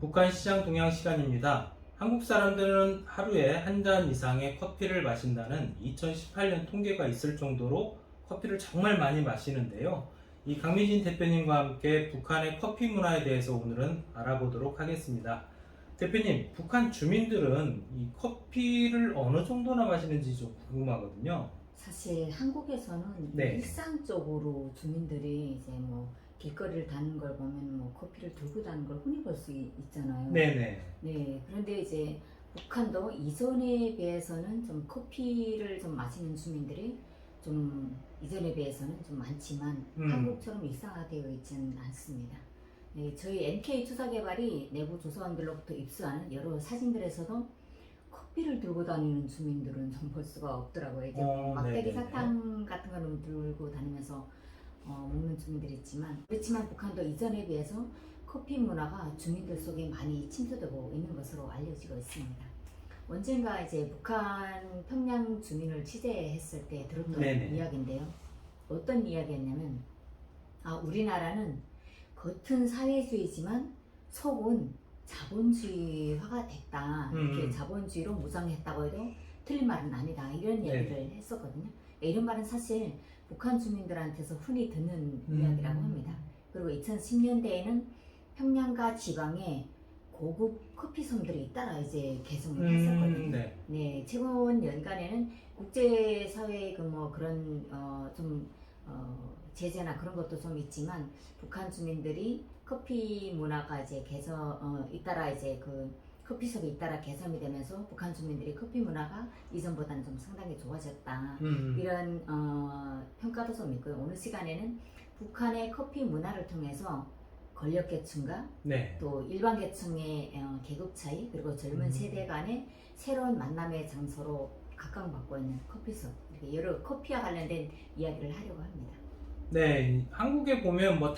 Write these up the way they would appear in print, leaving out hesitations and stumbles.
북한 시장 동향 시간입니다. 한국 사람들은 하루에 한 잔 이상의 커피를 마신다는 2018년 통계가 있을 정도로 커피를 정말 많이 마시는데요. 이 강민진 대표님과 함께 북한의 커피 문화에 대해서 오늘은 알아보도록 하겠습니다. 대표님, 북한 주민들은 이 커피를 어느 정도나 마시는지 좀 궁금하거든요. 사실 한국에서는 네. 일상적으로 주민들이 이제 뭐 길거리를 다니는 걸 보면 뭐 커피를 들고 다니는 걸 흔히 볼 수 있잖아요. 네네. 네, 그런데 이제 북한도 이전에 비해서는 좀 커피를 좀 마시는 주민들이 좀 이전에 비해서는 좀 많지만 한국처럼 일상화되어 있지는 않습니다. 네, 저희 NK 투자개발이 내부 조사원들로부터 입수하는 여러 사진들에서도 커피를 들고 다니는 주민들은 좀 볼 수가 없더라고요. 이제 뭐 막대기 네네네. 사탕 같은 거는 들고 다니면서 먹는 주민들이 있지만, 그렇지만 북한도 이전에 비해서 커피 문화가 주민들 속에 많이 침투되고 있는 것으로 알려지고 있습니다. 언젠가 이제 북한 평양 주민을 취재했을 때 들었던 네네. 이야기인데요. 어떤 이야기였냐면, 우리나라는 겉은 사회주의지만 속은 자본주의화가 됐다. 이렇게 자본주의로 무장했다고 해도 틀린 말은 아니다. 이런 얘기를 했었거든요. 이런 말은 사실 북한 주민들한테서 흔히 듣는 이야기라고 합니다. 그리고 2010년대에는 평양과 지방에 고급 커피섬들이 잇따라 이제 개성을 했었거든요. 네, 최근 연간에는 국제사회의 그런 제재나 그런 것도 좀 있지만 북한 주민들이 커피 문화가 이제 잇따라 이제 그 커피숍이 잇따라 개선이 되면서 북한 주민들이 커피 문화가 이전보다는 좀 상당히 좋아졌다. 이런 평가도 좀 있고요. 오늘 시간에는 북한의 커피 문화를 통해서 권력계층과 또 일반 계층의 계급 차이, 그리고 젊은 세대 간의 새로운 만남의 장소로 각광받고 있는 커피숍, 이렇게 여러 커피와 관련된 이야기를 하려고 합니다. 네, 한국에 보면 뭐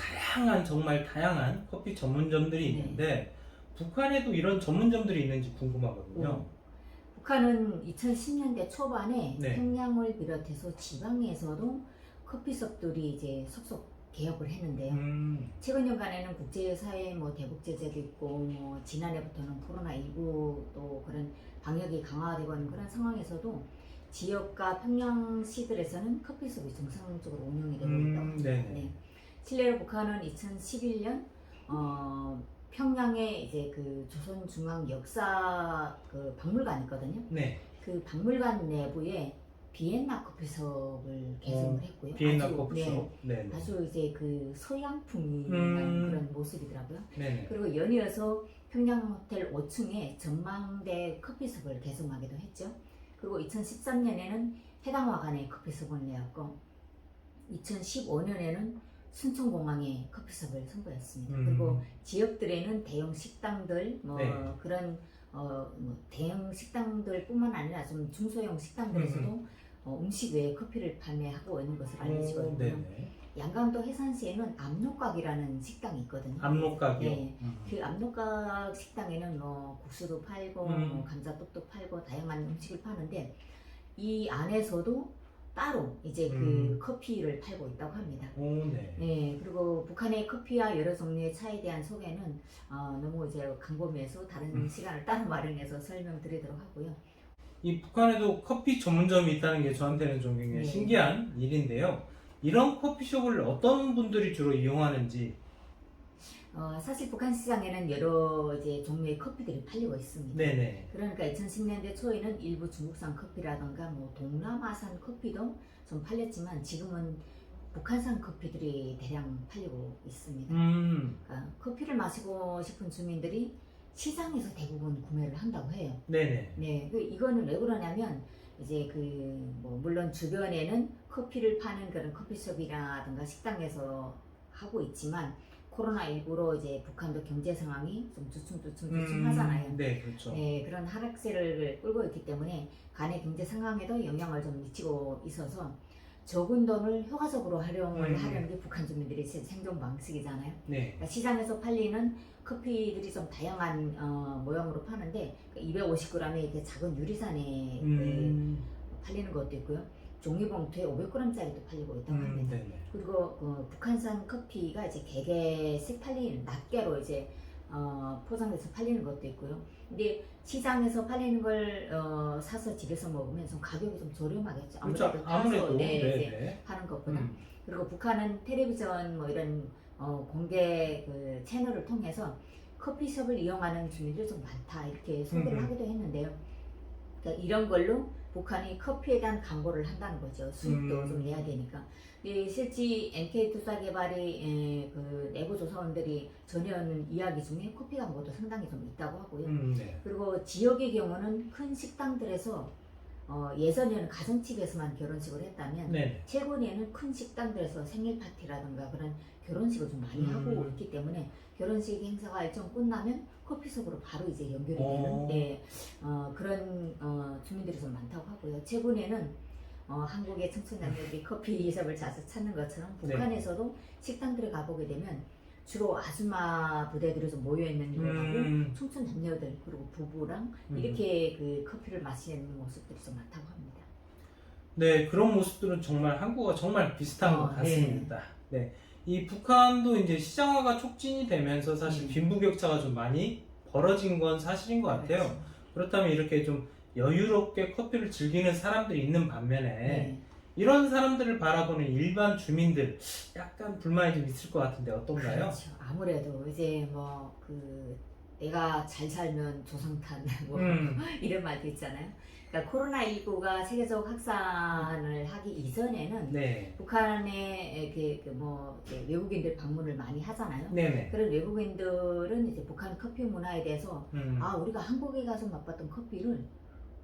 정말 다양한 커피 전문점들이 있는데 북한에도 이런 전문점들이 있는지 궁금하거든요. 북한은 2010년대 초반에 평양을 비롯해서 지방에서도 커피숍들이 이제 속속 개업을 했는데요. 최근 연간에는 국제사회 대북 제재도 있고 지난해부터는 코로나19 또 그런 방역이 강화되고 있는 그런 상황에서도 지역과 평양시들에서는 커피숍이 정상적으로 운영이 되고 있다고 합니다. 실례로 북한은 2011년 평양에 이제 그 조선중앙 역사 그 박물관이 있거든요. 그 박물관 내부에 비엔나 커피숍을 개설을 했고요. 비엔나 커피숍. 아주 이제 그 서양풍이 나는 그런 모습이더라고요. 그리고 연이어서 평양 호텔 5층에 전망대 커피숍을 개설하기도 했죠. 그리고 2013년에는 해당화관에 커피숍을 내었고 2015년에는 순천공항에 커피숍을 선보였습니다. 그리고 지역들에는 대형 식당들 그런 대형 식당들뿐만 아니라 좀 중소형 식당들에서도 음식 외에 커피를 판매하고 있는 것으로 알려지고 있고요. 양강도 해산시에는 압록각이라는 식당이 있거든요. 압록각이요? 네, 그 압록각 식당에는 국수도 팔고 감자떡도 팔고 다양한 음식을 파는데 이 안에서도 따로 이제 그 커피를 팔고 있다고 합니다. 네, 그리고 북한의 커피와 여러 종류의 차에 대한 소개는 너무 이제 광범위해서 다른 시간을 따로 마련해서 설명드리도록 하고요. 이 북한에도 커피 전문점이 있다는 게 저한테는 좀 굉장히 신기한 일인데요. 이런 커피숍을 어떤 분들이 주로 이용하는지. 사실 북한 시장에는 여러 이제 종류의 커피들이 팔리고 있습니다. 그러니까 2010년대 초에는 일부 중국산 커피라던가 동남아산 커피도 좀 팔렸지만 지금은 북한산 커피들이 대량 팔리고 있습니다. 그러니까 커피를 마시고 싶은 주민들이 시장에서 대부분 구매를 한다고 해요. 이거는 왜 그러냐면 이제 물론 주변에는 커피를 파는 그런 커피숍이라든가 식당에서 하고 있지만 코로나19로 이제 북한도 경제 상황이 좀 주춤하잖아요. 그런 하락세를 끌고 있기 때문에 간의 경제 상황에도 영향을 좀 미치고 있어서 적은 돈을 효과적으로 활용을 하려는 게 북한 주민들의 생존 방식이잖아요. 그러니까 시장에서 팔리는 커피들이 좀 다양한 모양으로 파는데 250g의 이렇게 작은 유리잔에 팔리는 것도 있고요. 종이봉투에 500g짜리도 팔리고 있다고 합니다. 그리고 북한산 커피가 이제 개개씩 팔리는 낱개로 이제 포장돼서 팔리는 것도 있고요. 근데 시장에서 팔리는 걸 사서 집에서 먹으면 좀 가격이 좀 저렴하겠죠. 그렇죠. 아무래도 타서 네. 하는 것보다. 그리고 북한은 텔레비전 뭐 이런 공개 그 채널을 통해서 커피숍을 이용하는 주민들이 좀 많다 이렇게 소개를 하기도 했는데요. 그러니까 이런 걸로 북한이 커피에 대한 광고를 한다는 거죠. 수익도 좀 내야 되니까. 실제 NK투자개발이 그 내부 조사원들이 전해오는 이야기 중에 커피 광고도 상당히 좀 있다고 하고요. 네. 그리고 지역의 경우는 큰 식당들에서 예전에는 가정집에서만 결혼식을 했다면 네. 최근에는 큰 식당들에서 생일 파티라든가 그런 결혼식을 좀 많이 하고 있기 때문에 결혼식 행사가 일정 끝나면 커피숍으로 바로 이제 연결이 되는 그런 주민들이 좀 많다고 하고요. 최근에는 한국의 청춘남녀들이 커피숍을 자주 찾는 것처럼 북한에서도 식당들에 가보게 되면 주로 아줌마 부대들이 좀 모여있는 곳하고 청춘 남녀들 그리고 부부랑 이렇게 그 커피를 마시는 모습들이 좀 많다고 합니다. 네, 그런 모습들은 정말 한국과 정말 비슷한 것 같습니다. 네. 이 북한도 이제 시장화가 촉진이 되면서 사실 빈부격차가 좀 많이 벌어진 건 사실인 것 같아요. 그렇죠. 그렇다면 이렇게 좀 여유롭게 커피를 즐기는 사람들이 있는 반면에 이런 사람들을 바라보는 일반 주민들 약간 불만이 좀 있을 것 같은데 어떤가요? 그렇죠. 아무래도 이제 뭐 그 내가 잘 살면 조상탄 뭐 이런 말도 있잖아요. 그러니까 코로나19가 세계적 확산을 하기 이전에는 북한에 이렇게 뭐 외국인들 방문을 많이 하잖아요. 그런 외국인들은 이제 북한 커피 문화에 대해서 우리가 한국에 가서 맛봤던 커피를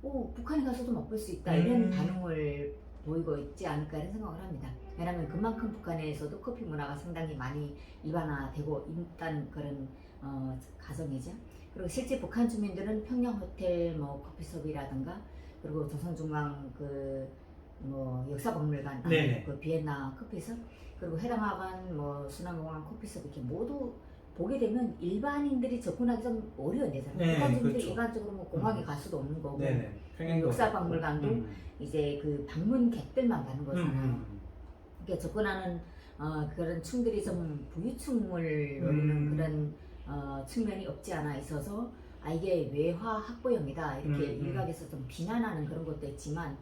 북한에 가서도 맛볼 수 있다 이런 반응을 보이고 있지 않을까 이런 생각을 합니다. 왜냐하면 그만큼 북한에서도 커피 문화가 상당히 많이 일반화되고 있다는 그런 가정이죠. 그리고 실제 북한 주민들은 평양 호텔 뭐 커피숍이라든가 그리고 조선중앙 뭐 역사박물관 그 비엔나 커피숍 그리고 해당학원 뭐 순환공항 커피숍 이렇게 모두 보게 되면 일반인들이 접근하기 좀 어려운 데잖아요. 북한 주민들이 그렇죠. 일반적으로 뭐 공항에 갈 수도 없는 거고 평양도 역사박물관도 이제 그 방문객들만 가는 거잖아요. 그러니까 접근하는 그런 층들이 좀 부유층을 노리는 그런 측면이 없지 않아 있어서 이게 외화 확보형이다 이렇게 일각에서 좀 비난하는 그런 것도 있지만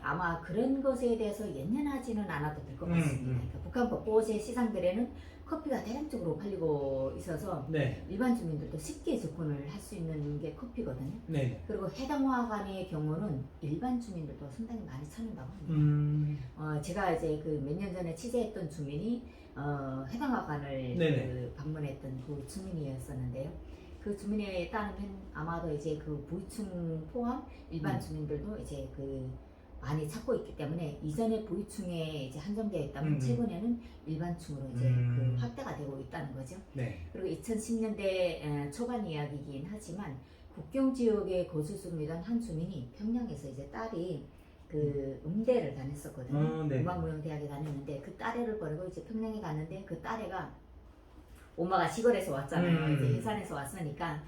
아마 그런 것에 대해서 연연하지는 않아도 될 것 같습니다. 그러니까 북한 곳곳의 시장들에는 커피가 대량적으로 팔리고 있어서 일반 주민들도 쉽게 접근을 할 수 있는 게 커피거든요. 그리고 해당화관의 경우는 일반 주민들도 상당히 많이 찾는다고 합니다. 제가 이제 그 몇 년 전에 취재했던 주민이 해당화관을 그 방문했던 그 주민이었었는데요. 그 주민에 따르면 아마도 이제 그 부유층 포함 일반 주민들도 이제 그 많이 찾고 있기 때문에 이전에 부유층에 이제 한정되어 있다면 최근에는 일반층으로 이제 그 확대가 되고 있다는 거죠. 그리고 2010년대 초반 이야기이긴 하지만 국경 지역에 거주 중이던 한 주민이 평양에서 이제 딸이 그 음대를 다녔었거든요. 음악무용대학에 다녔는데 그 딸애를 버리고 이제 평양에 갔는데 그 딸애가 엄마가 시골에서 왔잖아요. 이제 해산에서 왔으니까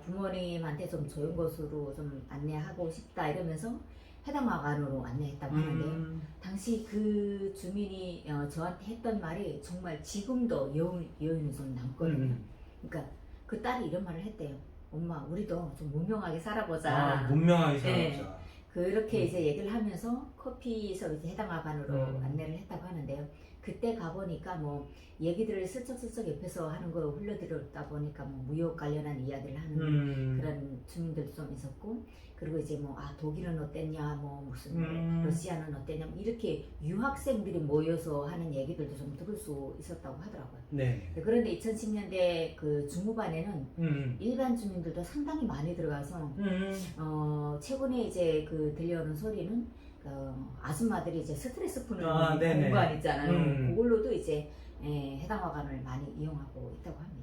부모님한테 좀 좋은 곳으로 좀 안내하고 싶다 이러면서 해당화관으로 안내했다고 하는데요. 당시 그 주민이 저한테 했던 말이 정말 지금도 여운이 좀 남거든요. 그러니까 그 딸이 이런 말을 했대요. 엄마, 우리도 좀 문명하게 살아보자. 문명하게 살아보자. 그렇게 이제 얘기를 하면서 커피숍 이제 해당화관으로 안내를 했다고 하는데요. 그때 가보니까 뭐 얘기들을 슬쩍슬쩍 옆에서 하는 거 흘러들었다 보니까 뭐 무역 관련한 이야기를 하는 그런 주민들도 좀 있었고 그리고 이제 뭐 독일은 어땠냐 뭐 무슨 러시아는 어땠냐 이렇게 유학생들이 모여서 하는 얘기들도 좀 들을 수 있었다고 하더라고요. 그런데 2010년대 그 중후반에는 일반 주민들도 상당히 많이 들어가서 최근에 이제 그 들려오는 소리는 아줌마들이 이제 스트레스 푸는 공간 있잖아요. 그걸로도 이제 해당화관을 많이 이용하고 있다고 합니다.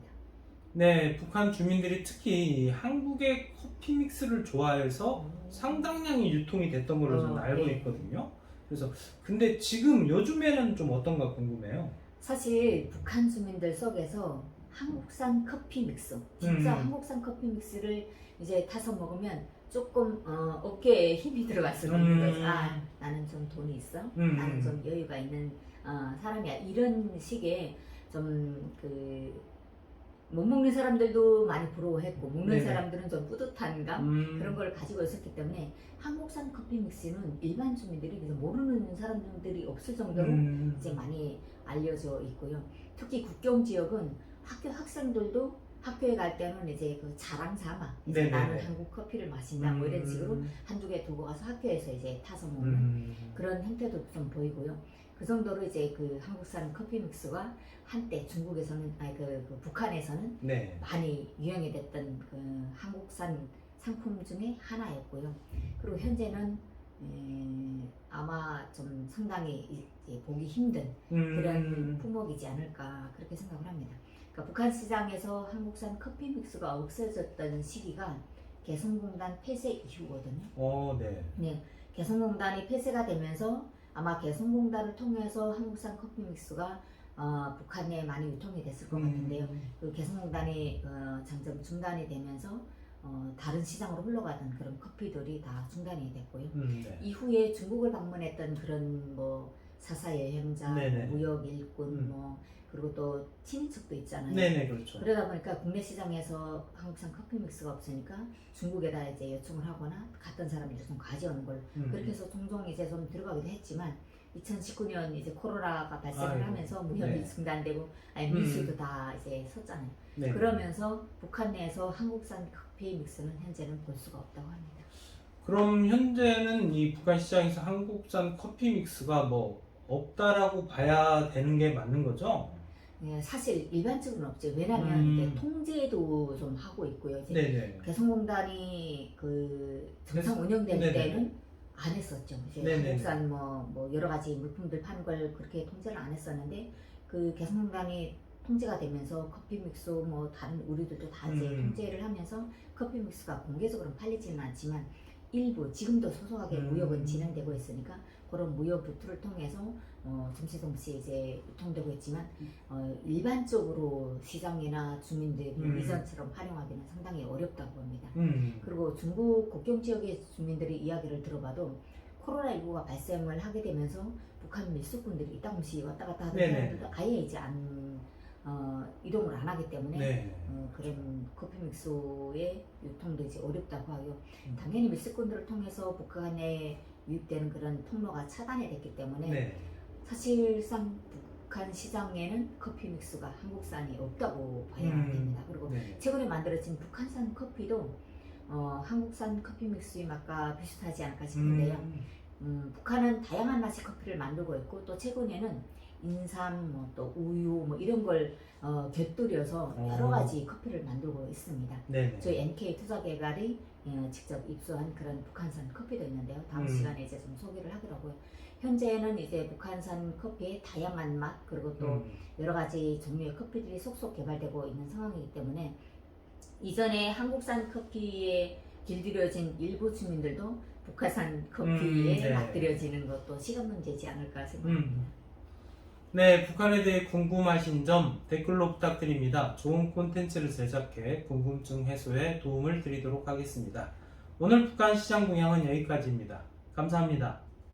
북한 주민들이 특히 한국의 커피 믹스를 좋아해서 상당량이 유통이 됐던 걸로 저는 알고 있거든요. 그래서 근데 지금 요즘에는 좀 어떤가 궁금해요. 사실 북한 주민들 속에서 한국산 커피 믹스, 진짜 한국산 커피 믹스를 이제 타서 먹으면 조금 어깨에 힘이 들어갈 수 있는 거죠. 나는 좀 돈이 있어, 나는 좀 여유가 있는 사람이야. 이런 식의 좀 그 못 먹는 사람들도 많이 부러워했고 먹는 네네. 사람들은 좀 뿌듯한 감 그런 걸 가지고 있었기 때문에 한국산 커피 믹스는 일반 주민들이 그래서 모르는 사람들이 없을 정도로 이제 많이 알려져 있고요. 특히 국경 지역은 학교 학생들도 학교에 갈 때는 이제 그 자랑 삼아 이제 네네네. 나는 한국 커피를 마신다 뭐 이런 식으로 한두 개 두고 가서 학교에서 이제 타서 먹는 그런 형태도 좀 보이고요. 그 정도로 이제 그 한국산 커피 믹스가 한때 중국에서는 그 북한에서는 네. 많이 유행이 됐던 그 한국산 상품 중에 하나였고요. 그리고 현재는 아마 좀 상당히 이제 보기 힘든 그런 품목이지 않을까 그렇게 생각을 합니다. 그러니까 북한 시장에서 한국산 커피 믹스가 없어졌던 시기가 개성공단 폐쇄 이후거든요. 네. 네, 개성공단이 폐쇄가 되면서 아마 개성공단을 통해서 한국산 커피 믹스가 북한에 많이 유통이 됐을 것 같은데요. 그 개성공단이 점점 중단이 되면서 다른 시장으로 흘러가던 그런 커피들이 다 중단이 됐고요. 네. 이후에 중국을 방문했던 그런 뭐 사사 여행자, 네네. 무역 일꾼, 뭐 그리고 또 친인척도 있잖아요. 네네, 그렇죠. 그러다 보니까 국내 시장에서 한국산 커피 믹스가 없으니까 중국에다 이제 요청을 하거나 갔던 사람들이 좀 가져오는 걸 그렇게 해서 종종 이제 좀 들어가기도 했지만 2019년 이제 코로나가 발생을 아이고. 하면서 무역이 네. 중단되고 밀수도 다 이제 섰잖아요. 네. 그러면서 북한 내에서 한국산 커피 믹스는 현재는 볼 수가 없다고 합니다. 그럼 현재는 이 북한 시장에서 한국산 커피 믹스가 뭐 없다라고 봐야 되는 게 맞는 거죠? 네, 사실 일반적으로는 없죠. 왜냐하면 이제 통제도 좀 하고 있고요. 이제 네네. 개성공단이 그 정상 운영될 네네. 때는 안 했었죠. 이제 네네. 한국산 뭐 여러 가지 물품들 파는 걸 그렇게 통제를 안 했었는데 그 개성공단이 통제가 되면서 커피 믹스 뭐 다른 우리들도 다 이제 통제를 하면서 커피 믹스가 공개적으로 팔리지는 않지만 일부 지금도 소소하게 무역은 진행되고 있으니까 그런 무역 루트를 통해서 조금씩 이제 유통되고 있지만 일반적으로 시장이나 주민들이 이전처럼 활용하기는 상당히 어렵다고 봅니다. 그리고 중국 국경 지역의 주민들이 이야기를 들어봐도 코로나19가 발생을 하게 되면서 북한 밀수꾼들이 이따금씩 왔다 갔다 하던 사람들도 아예 이제 이동을 안 하기 때문에 네. 그런 커피 믹스의 유통도 이제 어렵다고 하고요. 당연히 밀수꾼들을 통해서 북한에 유입되는 그런 통로가 차단이 됐기 때문에 네. 사실상 북한 시장에는 커피 믹스가 한국산이 없다고 봐야 됩니다. 그리고 네. 최근에 만들어진 북한산 커피도 한국산 커피 믹스의 맛과 비슷하지 않을까 싶은데요. 북한은 다양한 맛의 커피를 만들고 있고 또 최근에는 인삼, 뭐 또 우유, 뭐 이런 걸 곁들여서 여러 가지 커피를 만들고 있습니다. 네네. 저희 NK 투자개발이 직접 입수한 그런 북한산 커피도 있는데요. 다음 시간에 이제 좀 소개를 하더라고요. 현재는 이제 북한산 커피의 다양한 맛 그리고 또 여러 가지 종류의 커피들이 속속 개발되고 있는 상황이기 때문에 이전에 한국산 커피에 길들여진 일부 주민들도 북한산 커피에 네. 맛들여지는 것도 시간 문제지 않을까 생각합니다. 네, 북한에 대해 궁금하신 점 댓글로 부탁드립니다. 좋은 콘텐츠를 제작해 궁금증 해소에 도움을 드리도록 하겠습니다. 오늘 북한 시장 동향은 여기까지입니다. 감사합니다.